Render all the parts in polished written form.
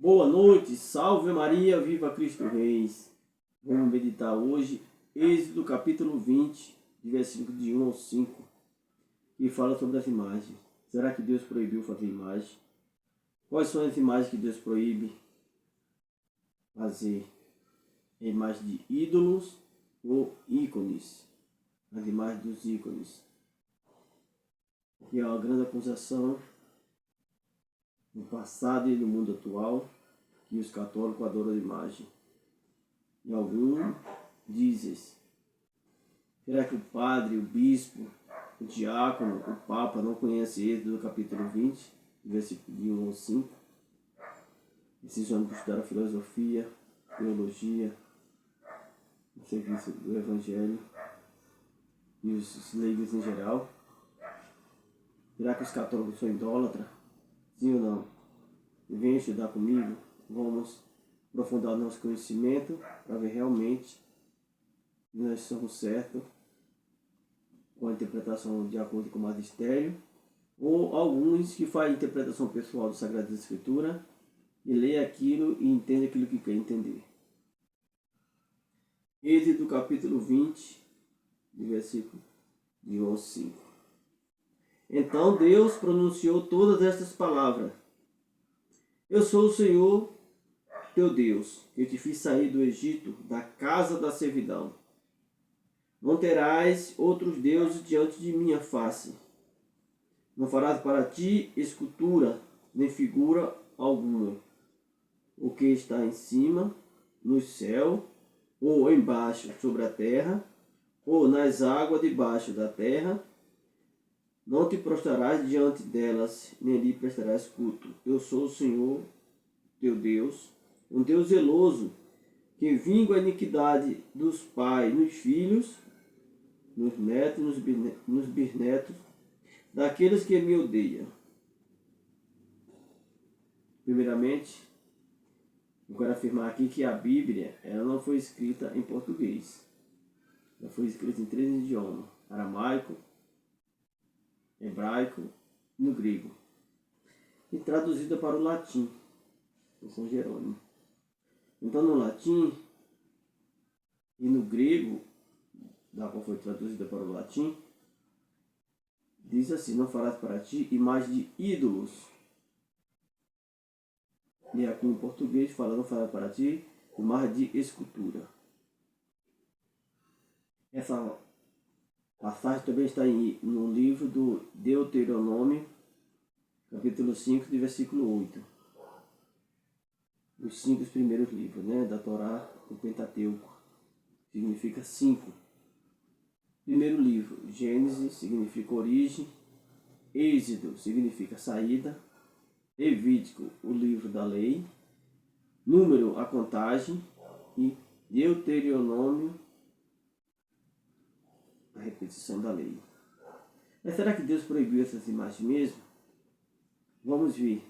Boa noite, salve Maria, viva Cristo Reis. Vamos meditar hoje Êxodo capítulo 20, de versículo de 1 ao 5, que fala sobre as imagens. Será que Deus proibiu fazer imagem? Quais são as imagens que Deus proíbe fazer? A imagem de ídolos ou ícones? As imagens dos ícones. Que é uma grande acusação no passado e no mundo atual, que os católicos adoram a imagem. E alguns dizem: será que o padre, o bispo, o diácono, o papa não conhece Êxodo capítulo 20, versículo de 1 ao 5? Esses homens que estudaram filosofia, teologia, o serviço do evangelho e os leigos em geral. Será que os católicos são idólatras? Sim ou não? Venha estudar comigo, vamos aprofundar nosso conhecimento para ver realmente se nós estamos certos com a interpretação de acordo com o magistério, ou alguns que fazem interpretação pessoal da Sagrada Escritura e lê aquilo e entende aquilo que quer entender. Êxodo capítulo 20, versículo de 1 ao 5. Então Deus pronunciou todas estas palavras: Eu sou o Senhor teu Deus, que te fiz sair do Egito, da casa da servidão. Não terás outros deuses diante de minha face. Não farás para ti escultura, nem figura alguma. O que está em cima, no céu, ou embaixo, sobre a terra, ou nas águas debaixo da terra, não te prostrarás diante delas, nem lhe prestarás culto. Eu sou o Senhor teu Deus, um Deus zeloso, que vinga a iniquidade dos pais nos filhos, nos netos, nos bisnetos, daqueles que me odeiam. Primeiramente, eu quero afirmar aqui que a Bíblia ela não foi escrita em português. Ela foi escrita em 3 idiomas: aramaico, hebraico e no grego. E traduzida para o latim, em São Jerônimo. Então, no latim e no grego, da qual foi traduzida para o latim, diz assim: não farás para ti imagem de ídolos. E aqui em português fala: não farás para ti imagem de escultura. Essa passagem também está no livro do Deuteronômio, capítulo 5, de versículo 8. Os 5 primeiros livros, da Torá, do Pentateuco, significa 5. Primeiro livro, Gênesis, significa origem. Êxodo significa saída. Levítico, o livro da lei. Número, a contagem. E Deuteronômio, a repetição da lei. Mas será que Deus proibiu essas imagens mesmo? Vamos ver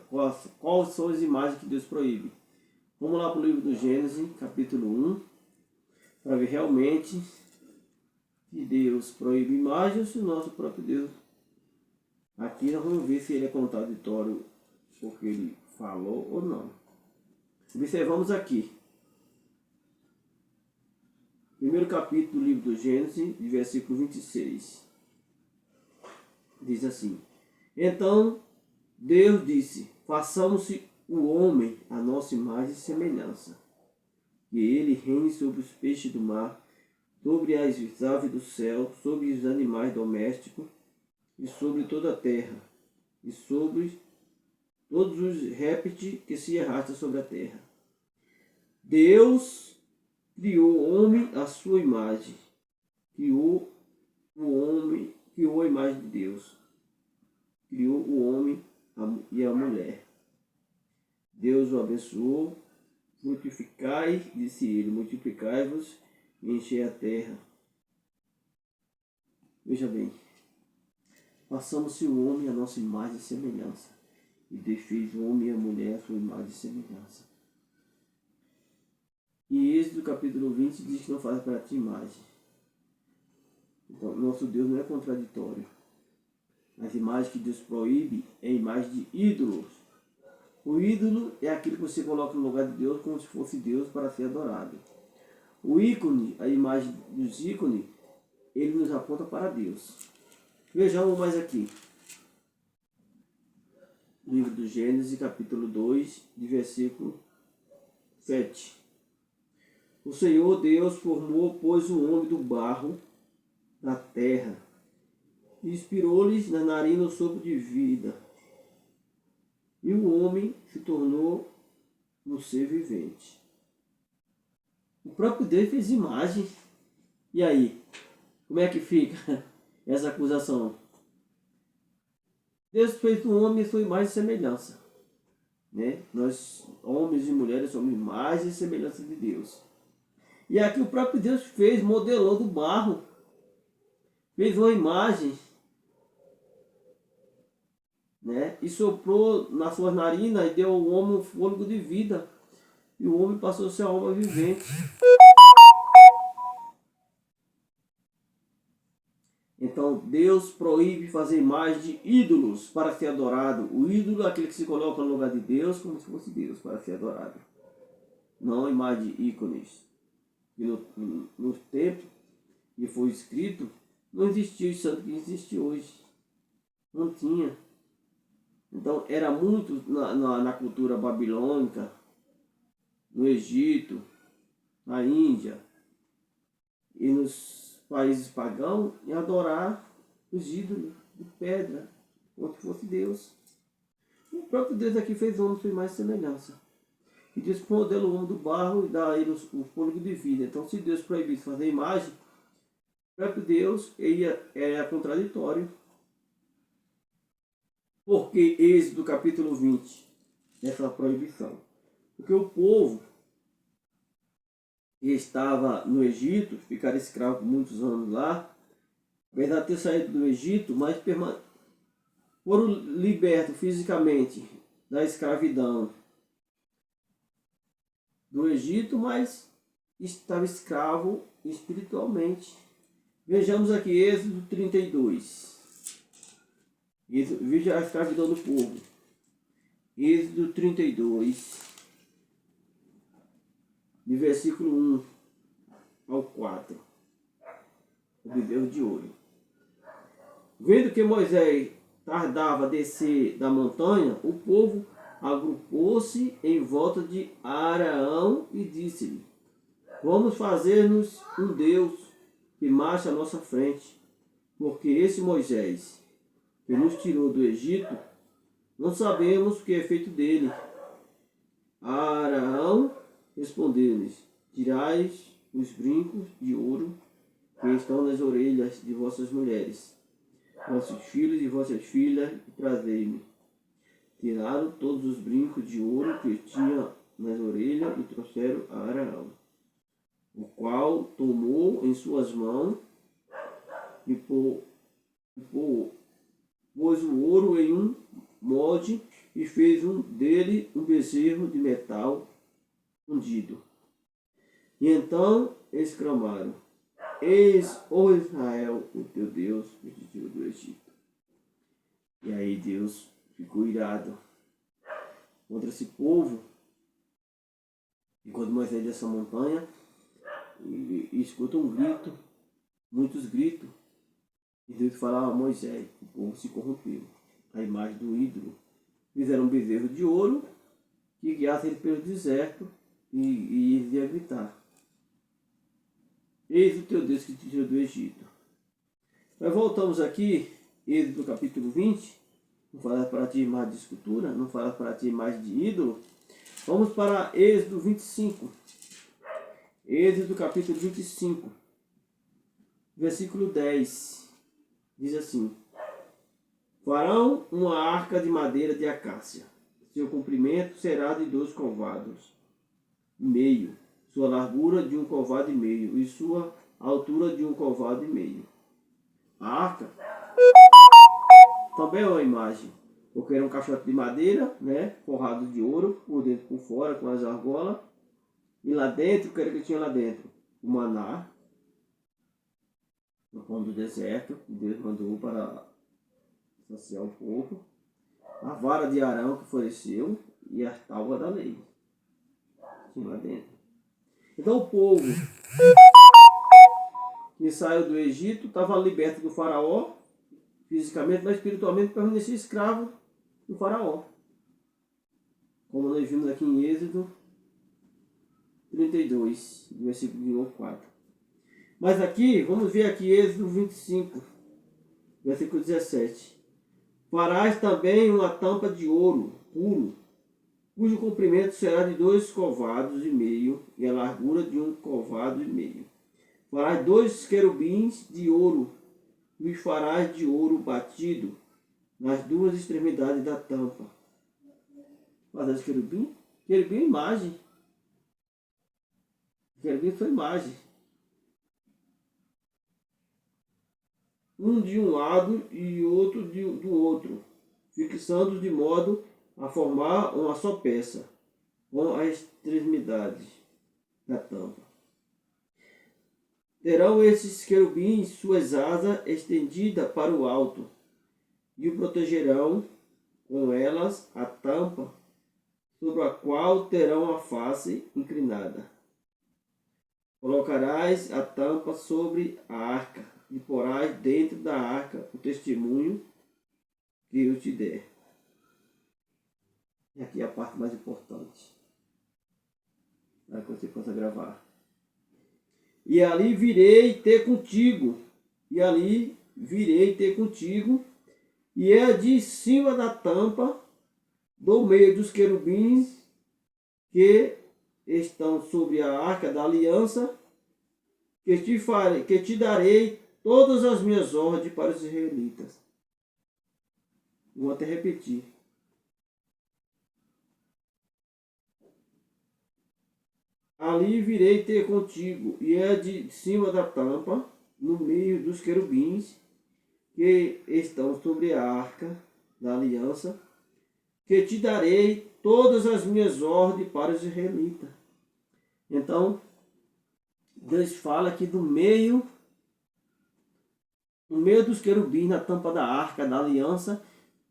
quais são as imagens que Deus proíbe. Vamos lá para o livro do Gênesis, capítulo 1, para ver realmente se Deus proíbe imagens ou se o nosso próprio Deus. Aqui nós vamos ver se ele é contraditório porque ele falou ou não. Observamos aqui. Primeiro capítulo do livro do Gênesis, de versículo 26. Diz assim: Então Deus disse: façamos-se o homem à nossa imagem e semelhança, que ele reine sobre os peixes do mar, sobre as aves do céu, sobre os animais domésticos, e sobre toda a terra, e sobre todos os répteis que se arrastam sobre a terra. Deus criou o homem à sua imagem. Criou o homem, criou a imagem de Deus. Criou o homem e a mulher. Deus o abençoou. Multiplicai, disse ele, multiplicai-vos e enchei a terra. Veja bem, façamos-se o homem a nossa imagem e semelhança. E Deus fez o homem e a mulher a sua imagem e semelhança. E Êxodo capítulo 20 diz que não faz para ti imagem. Então, nosso Deus não é contraditório. As imagens que Deus proíbe é a imagem de ídolos. O ídolo é aquilo que você coloca no lugar de Deus como se fosse Deus para ser adorado. O ícone, a imagem dos ícones, ele nos aponta para Deus. Vejamos mais aqui. Livro do Gênesis, capítulo 2, de versículo 7. O Senhor Deus formou, pois, o homem do barro da terra e inspirou-lhes na narina o sopro de vida. E o homem se tornou um ser vivente. O próprio Deus fez imagem. E aí? Como é que fica essa acusação? Deus fez o homem em sua imagem e semelhança. Né? Nós, homens e mulheres, somos imagem e semelhança de Deus. E aqui o próprio Deus fez, modelou do barro. Fez uma imagem, né? E soprou na sua narina e deu ao homem um fôlego de vida. E o homem passou a ser uma alma vivente. Então Deus proíbe fazer imagem de ídolos para ser adorado. O ídolo é aquele que se coloca no lugar de Deus como se fosse Deus para ser adorado. Não imagem de ícones. E no tempo que foi escrito, não existia o santo que existe hoje. Não tinha. Então era muito na cultura babilônica, no Egito, na Índia e nos países pagãos, em adorar os ídolos de pedra, como se fosse Deus. E o próprio Deus aqui fez o homem sem mais semelhança. E Deus modela o homem do barro e dá a ele o fôlego de vida. Então, se Deus proibisse fazer imagem, o próprio Deus é contraditório. Porque Êxodo capítulo 20, essa proibição. Porque o povo que estava no Egito, ficaram escravos por muitos anos lá, apesar de ter saído do Egito, mas foram libertos fisicamente da escravidão do Egito, mas estava escravo espiritualmente. Vejamos aqui Êxodo 32. Veja a escravidão do povo. Êxodo 32, de versículo 1 ao 4. O bezerro de ouro. Vendo que Moisés tardava a descer da montanha, o povo agrupou-se em volta de Araão e disse-lhe: Vamos fazer-nos um Deus que marche à nossa frente, porque esse Moisés, que nos tirou do Egito, não sabemos o que é feito dele. Araão respondeu-lhes: Tirai os brincos de ouro que estão nas orelhas de vossas mulheres, vossos filhos e vossas filhas, e trazei-me. Tiraram todos os brincos de ouro que tinha nas orelhas e trouxeram a Araão, o qual tomou em suas mãos e pôs o ouro em um molde e fez dele um bezerro de metal fundido. E então exclamaram: Eis, ó Israel, o teu Deus, que te tirou do Egito. E aí Deus ficou irado contra esse povo. E quando Moisés dessa montanha, e escuta um grito, muitos gritos, e Deus falava a Moisés: o povo se corrompeu. A imagem do ídolo. Fizeram um bezerro de ouro que guiasse ele pelo deserto e eles iam gritar: Eis o teu Deus que te tirou do Egito. Nós voltamos aqui, Êxodo capítulo 20. Não fala para ti mais de escultura, não fala para ti mais de ídolo. Vamos para Êxodo 25. Êxodo capítulo 25, versículo 10. Diz assim: Farão uma arca de madeira de acácia. Seu comprimento será de 2 covados e meio, sua largura de 1 covado e meio, e sua altura de 1 covado e meio. A arca também é uma imagem, porque era um caixote de madeira, né, forrado de ouro, por dentro e por fora, com as argolas. E lá dentro, o que era que tinha lá dentro? O maná, no pão do deserto, que Deus mandou para saciar o povo. A vara de Arão que floresceu, e as tábuas da lei. Tinha lá dentro. Então o povo que saiu do Egito estava liberto do faraó, fisicamente, mas espiritualmente permanecia escravo do faraó. Como nós vimos aqui em Êxodo 32, versículo de 1 ao 4. Mas aqui, vamos ver aqui Êxodo 25, versículo 17. Farás também uma tampa de ouro puro, cujo comprimento será de 2 covados e meio e a largura de 1 covado e meio. Farás 2 querubins de ouro e os farás de ouro batido nas 2 extremidades da tampa. Farás querubim? Querubim é imagem. Querubim foi imagem. Um de um lado e outro do outro, fixando de modo a formar uma só peça, com a extremidade da tampa. Terão esses querubins suas asas estendidas para o alto, e o protegerão com elas a tampa, sobre a qual terão a face inclinada. Colocarás a tampa sobre a arca, e porás dentro da arca o testemunho que eu te der. E aqui é a parte mais importante, para que você possa gravar. E ali virei ter contigo, e é de cima da tampa, do meio dos querubins que estão sobre a arca da aliança, que te darei todas as minhas ordens para os israelitas. Vou até repetir. Ali virei ter contigo, e é de cima da tampa, no meio dos querubins que estão sobre a arca da aliança, que te darei todas as minhas ordens para os israelitas. Então, Deus fala que no meio dos querubins, na tampa da arca da aliança,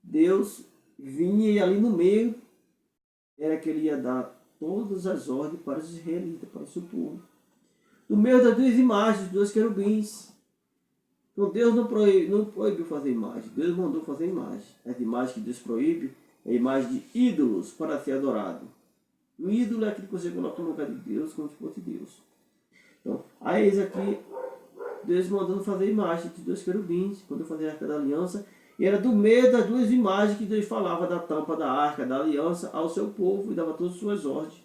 Deus vinha e ali no meio era que ele ia dar todas as ordens para os israelitas, para o seu povo. No meio das 2 imagens, dos 2 querubins. Então Deus não proibiu fazer imagem, Deus mandou fazer imagem. As imagens que Deus proíbe é a imagem de ídolos para ser adorado. O ídolo é aquilo que você coloca no lugar de Deus, como se fosse Deus. Então, aí eis aqui Deus mandando fazer imagem de 2 querubins, quando eu fazia a arca da aliança, e era do meio das 2 imagens que Deus falava da tampa da arca da aliança ao seu povo e dava todas as suas ordens.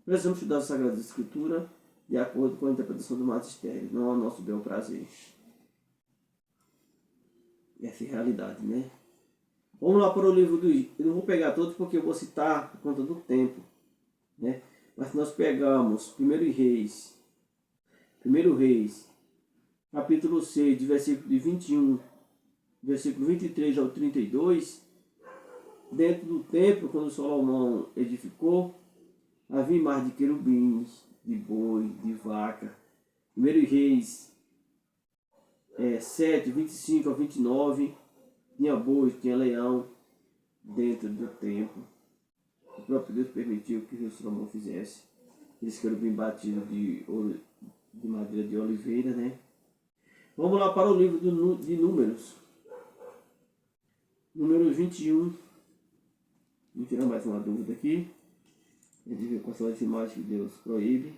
Precisamos estudar a Sagrada Escritura de acordo com a interpretação do magistério, não ao nosso bel prazer. Essa é a realidade, né? Vamos lá para o livro do... Eu não vou pegar todos porque eu vou citar por conta do tempo, né? Mas se nós pegamos 1 Reis, capítulo 6, de versículo de 21, versículo 23 ao 32, dentro do templo, quando Salomão edificou, havia imagem de querubins, de boi, de vaca. 1 Reis 7, 25 a 29, tinha boi, tinha leão dentro do templo. O próprio Deus permitiu que o Salomão fizesse. Eles querubins batidos de madeira de oliveira, né? Vamos lá para o livro de Números. Números 21. Vou tirar mais uma dúvida aqui. A gente vê quais são as imagens que Deus proíbe.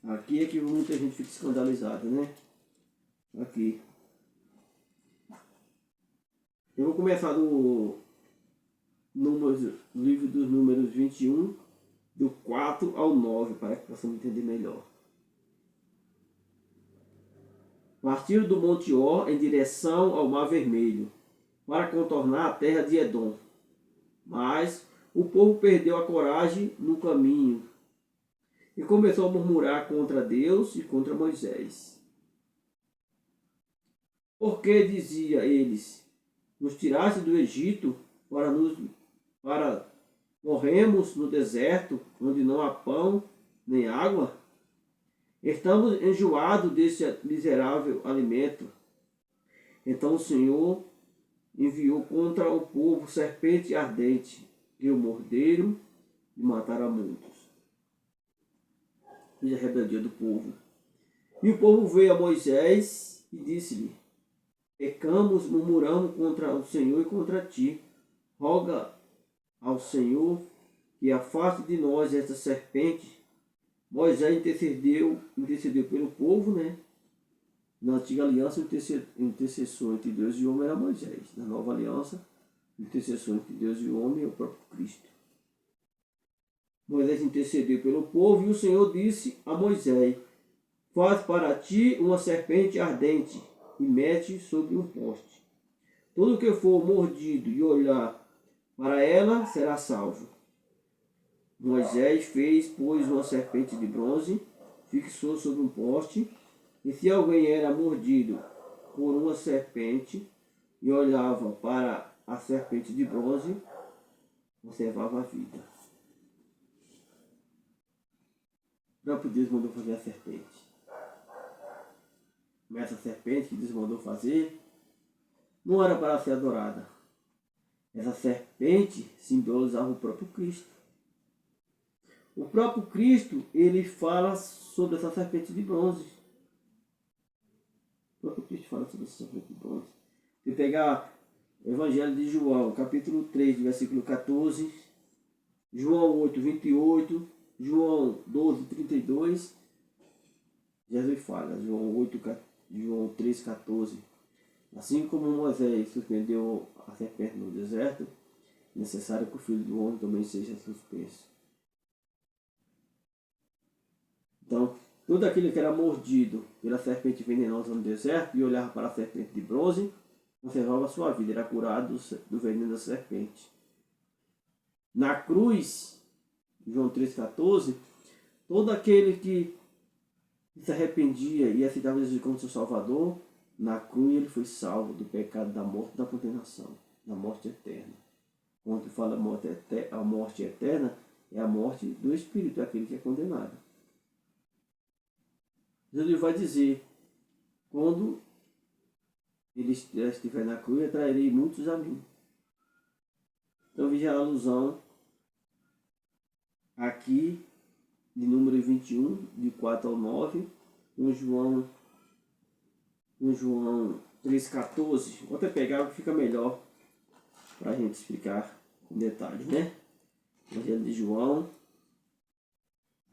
Aqui é que muita gente fica escandalizada, né? Aqui. Eu vou começar no livro dos Números 21, do 4 ao 9, para que possamos entender melhor. Partiram do Monte Or em direção ao Mar Vermelho, para contornar a terra de Edom. Mas o povo perdeu a coragem no caminho e começou a murmurar contra Deus e contra Moisés. Porque, dizia eles, nos tiraste do Egito para morrermos no deserto, onde não há pão nem água? Estamos enjoados desse miserável alimento. Então o Senhor enviou contra o povo serpente ardente, que o morderam e mataram a muitos. E a rebeldia do povo. E o povo veio a Moisés e disse-lhe: pecamos, murmuramos contra o Senhor e contra ti. Roga ao Senhor que afaste de nós esta serpente. Moisés intercedeu pelo povo, né? Na antiga aliança, o intercessor entre Deus e o homem era Moisés. Na nova aliança, o intercessor entre Deus e o homem é o próprio Cristo. Moisés intercedeu pelo povo e o Senhor disse a Moisés: faz para ti uma serpente ardente e mete sobre um poste. Todo que for mordido e olhar para ela será salvo. Moisés fez, pois, uma serpente de bronze, fixou sobre um poste, e se alguém era mordido por uma serpente e olhava para a serpente de bronze, conservava a vida. O próprio Deus mandou fazer a serpente. Mas essa serpente que Deus mandou fazer não era para ser adorada. Essa serpente simbolizava o próprio Cristo. O próprio Cristo, ele fala sobre essa serpente de bronze. O próprio Cristo fala sobre essa serpente de bronze. Se pegar o Evangelho de João, capítulo 3, versículo 14, João 8, 28, João 12, 32, Jesus fala, João 3, 14. Assim como Moisés suspendeu a serpente no deserto, é necessário que o Filho do Homem também seja suspenso. Então, todo aquele que era mordido pela serpente venenosa no deserto e olhava para a serpente de bronze, conservava a sua vida, era curado do veneno da serpente. Na cruz, João 3,14, todo aquele que se arrependia e aceitava Jesus como seu Salvador, na cruz ele foi salvo do pecado, da morte e da condenação, da morte eterna. Quando fala a morte eterna, é a morte do Espírito, é aquele que é condenado. Jesus vai dizer, quando ele estiver na cruz, atrairei muitos a mim. Então veja a alusão aqui de número 21, de 4 ao 9, no João 3,14. Vou até pegar que fica melhor para a gente explicar com detalhes, né? Evangelho de João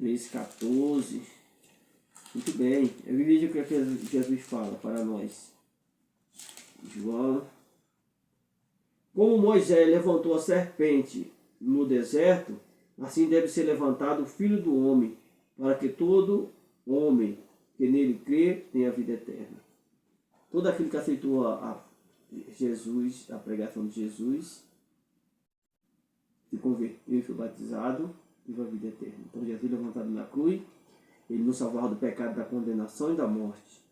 3,14. Muito bem, eu vejo o que Jesus fala para nós. João. Como Moisés levantou a serpente no deserto, assim deve ser levantado o Filho do Homem, para que todo homem que nele crê tenha vida eterna. Todo aquele que aceitou a pregação de Jesus, se converteu e foi batizado, teve a vida eterna. Então Jesus levantado na cruz, ele nos salvava do pecado, da condenação e da morte,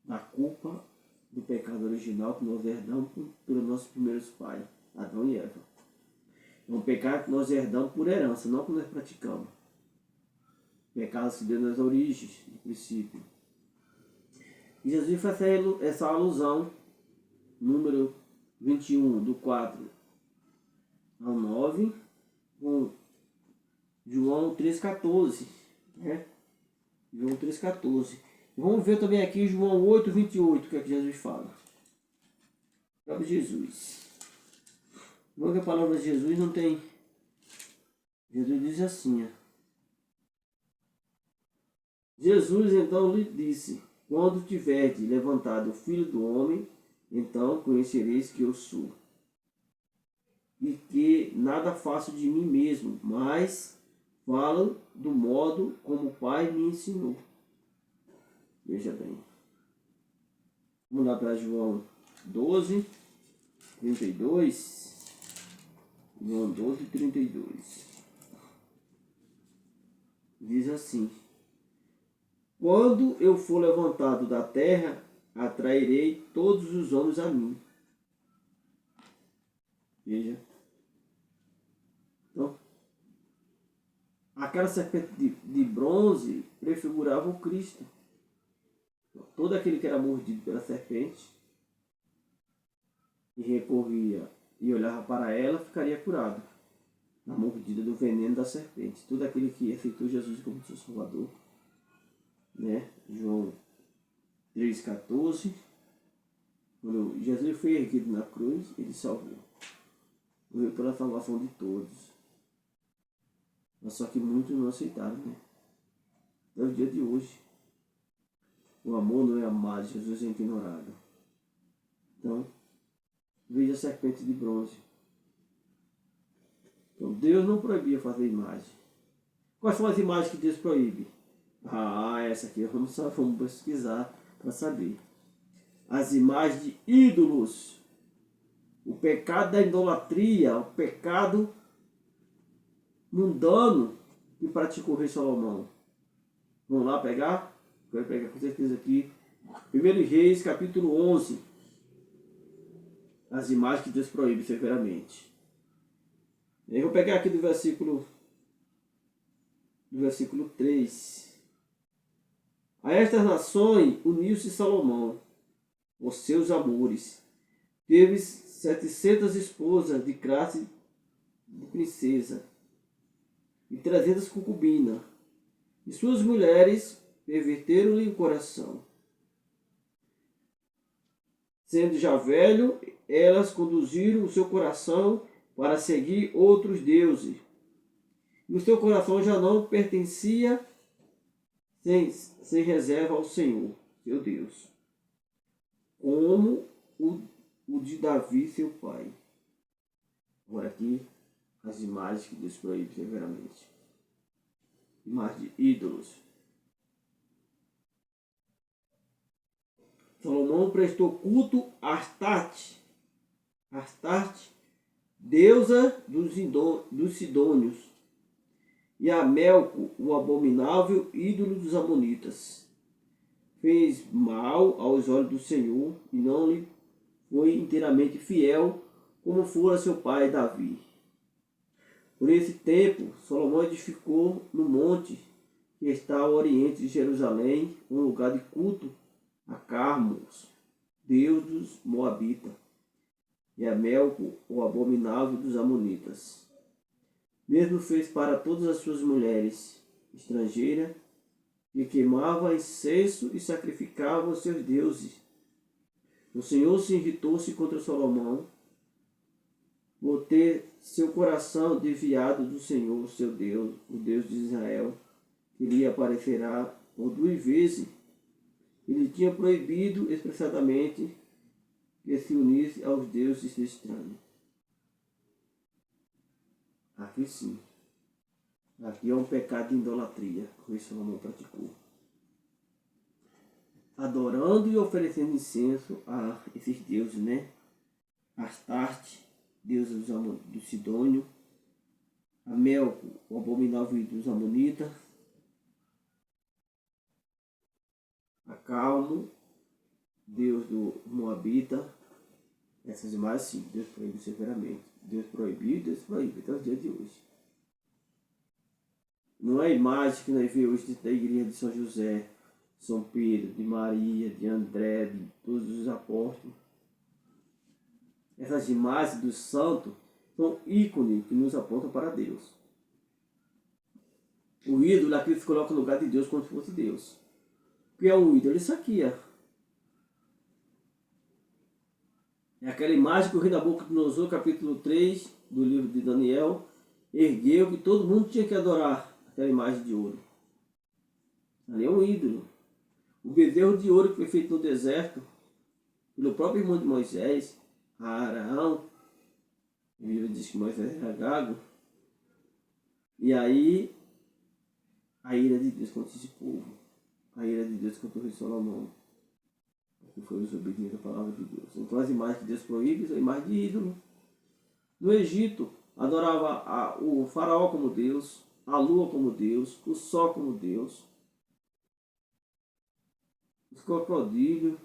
da culpa do pecado original que nós herdamos pelos nossos primeiros pais, Adão e Eva. É um pecado que nós herdamos por herança, não que nós praticamos. Pecados que deu nas origens, no princípio. E Jesus faz essa alusão, número 21, do 4 ao 9, com João 3,14. Né? João 3,14. Vamos ver também aqui João 8, 28, o que é que Jesus fala. O próprio Jesus. Vamos ver a palavra de Jesus, não tem. Jesus diz assim. Jesus então lhe disse: quando tiverdes levantado o Filho do Homem, então conhecereis que eu sou. E que nada faço de mim mesmo, mas falo do modo como o Pai me ensinou. Veja bem. Vamos lá para João 12, 32. João 12, 32. Diz assim: quando eu for levantado da terra, atrairei todos os homens a mim. Veja. Então, aquela serpente de bronze prefigurava o Cristo. Todo aquele que era mordido pela serpente e recorria e olhava para ela, ficaria curado na mordida do veneno da serpente. Todo aquele que aceitou Jesus como seu Salvador, né? João 3,14. Quando Jesus foi erguido na cruz, ele salvou. Morreu pela salvação de todos. Mas só que muitos não aceitaram, né? Até o dia de hoje. O amor não é amado, Jesus é ignorado. Então, veja a serpente de bronze. Então, Deus não proibia fazer imagem. Quais são as imagens que Deus proíbe? Essa aqui vamos pesquisar para saber. As imagens de ídolos. O pecado da idolatria, o pecado mundano que praticou o rei Salomão. Vamos lá pegar? Vou pegar com certeza aqui. 1 Reis, capítulo 11. As imagens que Deus proíbe severamente. Eu vou pegar aqui do versículo 3. A estas nações uniu-se Salomão, os seus amores. Teve 700 esposas de classe de princesa e 300 concubinas. E suas mulheres perverteram-lhe o coração. Sendo já velho, elas conduziram o seu coração para seguir outros deuses. E o seu coração já não pertencia sem reserva ao Senhor, seu Deus, como o de Davi, seu pai. Agora aqui, as imagens que Deus proíbe severamente. Imagens de ídolos. Salomão prestou culto a Astarte. Astarte, deusa dos Sidônios, e a Melco, o abominável ídolo dos Amonitas. Fez mal aos olhos do Senhor e não lhe foi inteiramente fiel, como fora seu pai Davi. Por esse tempo, Salomão edificou no monte que está ao oriente de Jerusalém um lugar de culto a Carmos, deus dos Moabitas, e a Melco, o abominável dos Amonitas. Mesmo fez para todas as suas mulheres estrangeiras, e queimava incenso e sacrificava aos seus deuses. O Senhor se irritou-se contra Salomão, por ter seu coração desviado do Senhor, seu Deus, o Deus de Israel, que lhe aparecerá por 2 vezes. Ele tinha proibido expressadamente que se unisse aos deuses estranhos. Aqui sim. Aqui é um pecado de idolatria que o rei Salomão praticou. Adorando e oferecendo incenso a esses deuses, né? Astarte, deusa do Sidônio. A Melco, o abominável dos Amonitas. A Calmo, deus do Moabita. Essas imagens sim, Deus proíbe severamente. Deus proibiu e Deus proíbe até os dias de hoje. Não é a imagem que nós vemos hoje da igreja de São José, São Pedro, de Maria, de André, de todos os apóstolos. Essas imagens dos santos são ícones que nos apontam para Deus. O ídolo é aquele que se coloca no lugar de Deus como se fosse Deus. O que é um ídolo? Isso aqui, ó. É aquela imagem que o rei Nabucodonosor, capítulo 3 do livro de Daniel, ergueu que todo mundo tinha que adorar aquela imagem de ouro. Ali é um ídolo. O bezerro de ouro que foi feito no deserto, pelo próprio irmão de Moisés, Arão, o livro diz que Moisés era gago, e aí a ira de Deus contra esse povo, a ira de Deus contra o rei Salomão, que foi desobediente à palavra de Deus. Então as imagens que Deus proíbe são imagens de ídolo. No Egito, adorava o faraó como Deus, a lua como Deus, o sol como Deus, os crocodilos,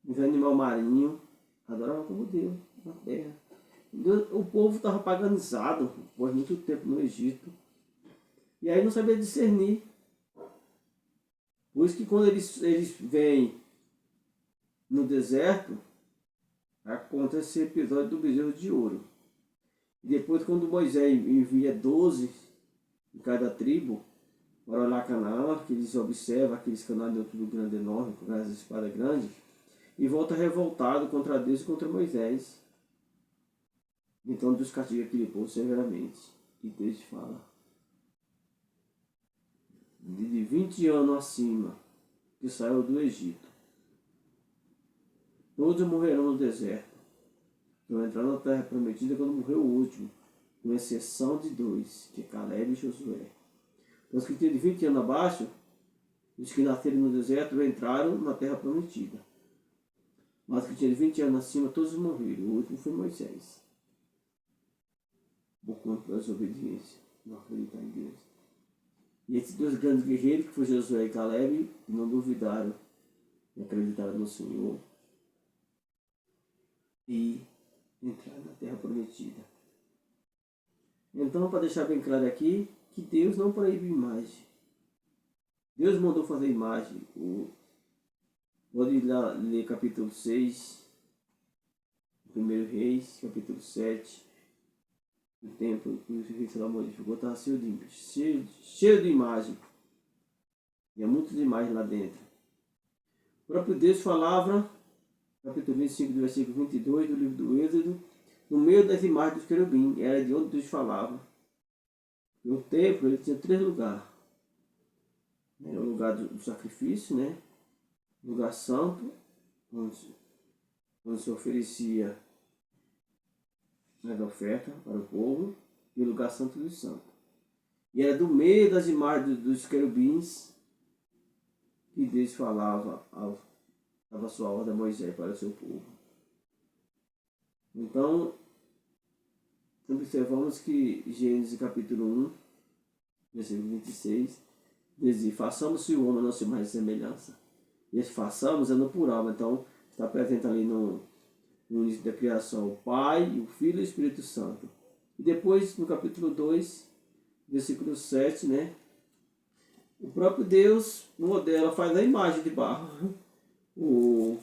os animais marinhos, adorava como Deus na terra. O povo estava paganizado por muito tempo no Egito. E aí não sabia discernir. Por isso que quando eles vêm no deserto, acontece esse episódio do bezerro de ouro. E depois, quando Moisés envia 12 em cada tribo para olhar Canaã, que eles observam aqueles cananeus tudo grande enorme, com as espadas grandes, e volta revoltado contra Deus e contra Moisés. Então Deus castiga aquele povo severamente. E Deus fala: de 20 anos acima, que saiu do Egito, todos morrerão no deserto. Vão entrar na terra prometida quando morreu o último, com exceção de 2, que é Caleb e Josué. Os que tinham de 20 anos abaixo, os que nasceram no deserto, entraram na terra prometida. Mas os que tinham de 20 anos acima, todos morreram. O último foi Moisés. Por conta da desobediência, não acreditar em Deus. E esses 2 grandes guerreiros, que foram Josué e Caleb, não duvidaram e acreditaram no Senhor e entraram na terra prometida. Então, para deixar bem claro aqui, que Deus não proíbe imagem. Deus mandou fazer imagem. Pode ir lá ler capítulo 6, 1 Reis, capítulo 7. O templo que o rei Salomão edificou estava cheio de imagem. E há muitas imagens lá dentro. O próprio Deus falava, capítulo 25, do versículo 22 do livro do Êxodo, no meio das imagens dos querubim, era de onde Deus falava. E o templo ele tinha 3 lugares. O lugar do sacrifício, né? O lugar santo, onde se oferecia as ofertas para o povo, e o lugar santo dos santos. E era do meio das imagens dos querubins que Deus falava a sua ordem a Moisés para o seu povo. Então, observamos que Gênesis capítulo 1, versículo 26, diz: façamos-se o homem a nossa imagem e semelhança. E esse façamos é no plural, então está presente ali no início da criação o Pai, o Filho e o Espírito Santo. E depois, no capítulo 2, versículo 7, né? O próprio Deus modela, faz a imagem de barro. O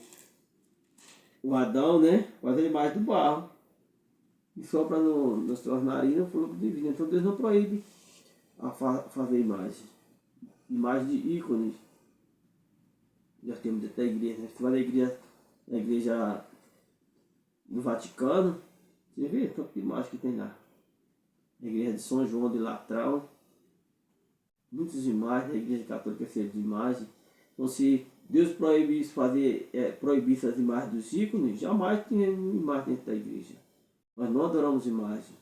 Adão, né? Faz a imagem do barro. E só para não se tornar no fogo divino. Então Deus não proíbe a fazer imagem. Imagem de ícones. Já temos até a igreja. Né? Se vai na igreja do Vaticano, você vê tanto de imagem que tem lá. A igreja de São João de Latrão. Muitas imagens, a igreja católica é cheia de imagens. Então se Deus proibisse proibisse as imagens dos ícones, jamais tinha imagem dentro da igreja. Nós não adoramos imagem.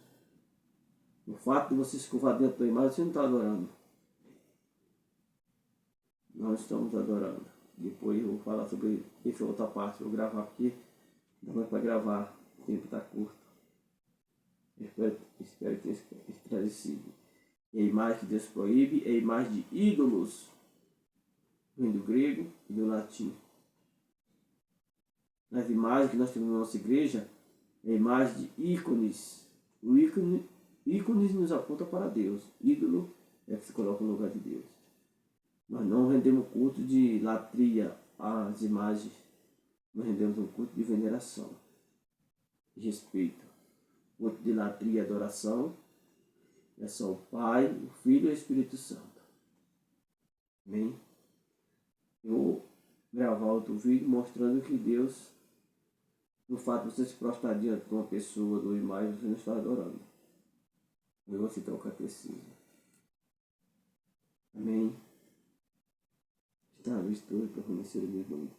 O fato de você se curvar dentro da imagem, você não está adorando. Nós estamos adorando. Depois eu vou falar sobre essa outra parte. Vou gravar porque não vai para gravar. O tempo está curto. Espero ter esclarecido. E a imagem que Deus proíbe é a imagem de ídolos. Vem do grego e do latim. Nas imagens que nós temos na nossa igreja, é a imagem de ícones. O ícones nos aponta para Deus. Ídolo é que se coloca no lugar de Deus. Nós não rendemos culto de latria às imagens. Nós rendemos um culto de veneração, de respeito. O culto de latria e adoração é só o Pai, o Filho e o Espírito Santo. Amém? Eu vou gravar outro vídeo mostrando que Deus, no fato de você se prostrar diante de uma pessoa, de uma imagem, você não está adorando. Eu vou citar o catecismo. Amém? Está visto hoje para conhecer o meu nome.